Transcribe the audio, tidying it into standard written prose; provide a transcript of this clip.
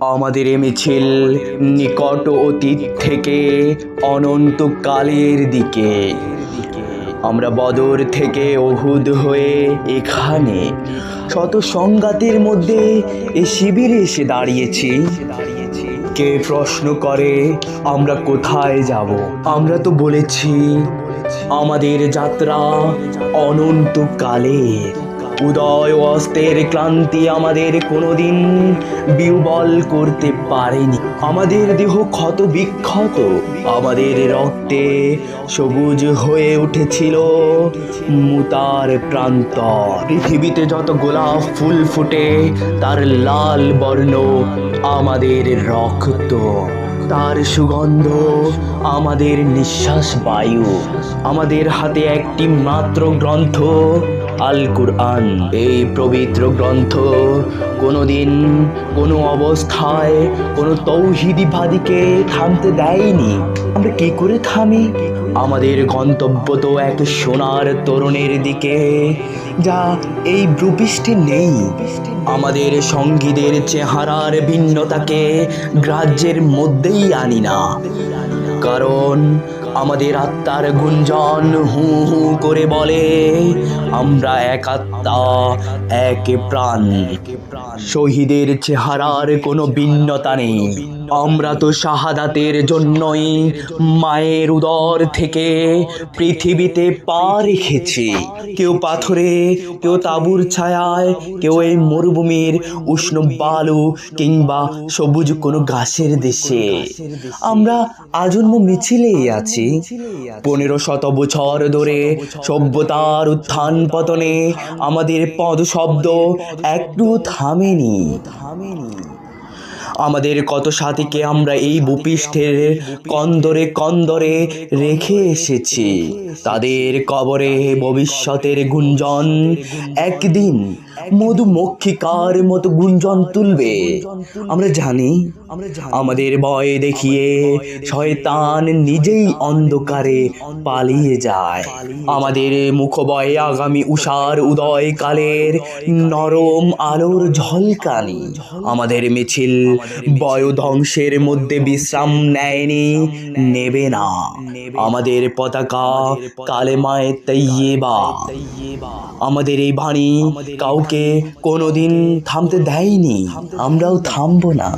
আমাদের এ মিছিল নিকট অতীত থেকে অনন্তকালের দিকে। আমরা বদর থেকে উহুদ হয়ে এখানে শত সংঘাতের মধ্যে এ শিবিরে এসে দাঁড়িয়েছি। কে প্রশ্ন করে আমরা কোথায় যাব? আমরা তো বলেছি আমাদের যাত্রা অনন্তকালের। উদয় ও অস্তের ক্লান্তি আমাদের কোনোদিন বিহ্বল করতে পারেনি। আমাদের দেহ ক্ষত বিক্ষত, আমাদের রক্তে সবুজ হয়ে উঠেছিল মুতার প্রান্তর। পৃথিবীতে যত গোলাপ ফুল ফুটে তার লাল বর্ণ আমাদের রক্ত, তার সুগন্ধ আমাদের নিঃশ্বাস বায়ু। আমাদের হাতে একটি মাত্র গ্রন্থ, আল কুরআন। এই পবিত্র গ্রন্থ কোনোদিন কোনো অবস্থায় কোনো তৌহিদিবাদীকে থামতে দেয়নি। আমরা কি করে থামি? আমাদের গন্তব্য তো এক সোনার তরুণের দিকে, যা এই ভূপৃষ্ঠে নেই। আমাদের সঙ্গীদের চেহারার ভিন্নতাকে গ্রাহ্যের মধ্যেই আনি না, কারণ আমাদের আত্মার গুঞ্জন হু হু করে বলে আমরা এক আত্মা, এক প্রাণ। শহীদের চেহারার কোনো ভিন্নতা নেই। আমরা তো শাহাদাতের জন্যই মায়ের উদর থেকে পৃথিবীতে পা রেখেছি। কেউ পাথরে, কেউ তাঁবুর ছায়ায়, কেউ এই মরুভূমির উষ্ণ বালু কিংবা সবুজ কোনো ঘাসের দেশে। আমরা আজন্ম মিছিলেই আছি। 1500 বছর ধরে সভ্যতার উত্থান পতনে আমাদের পদশব্দ একটু থামেনি। আমাদের কত সাথীকে আমরা এই ভূপৃষ্ঠের কন্দরে কন্দরে রেখে এসেছি। তাদের কবরে ভবিষ্যতের গুঞ্জন একদিন মধুমক্ষিকার মতো গুঞ্জন তুলবে। আমরা জানি আমাদের ভয় দেখিয়ে শয়তান নিজেই অন্ধকারে পালিয়ে যায়। আমাদের মুখবয়ে আগামী উষার উদয়কালের নরম আলোর ঝলকানি। আমাদের মিছিল বয়োধ্বংসের মধ্যে বিশ্রাম নেয়নি, নেবে না। আমাদের পতাকা কালেমায়ে তৈয়বা। আমাদের এই বাণী কাউকে কোনোদিন থামতে দেয়নি, আমরাও থামবো না।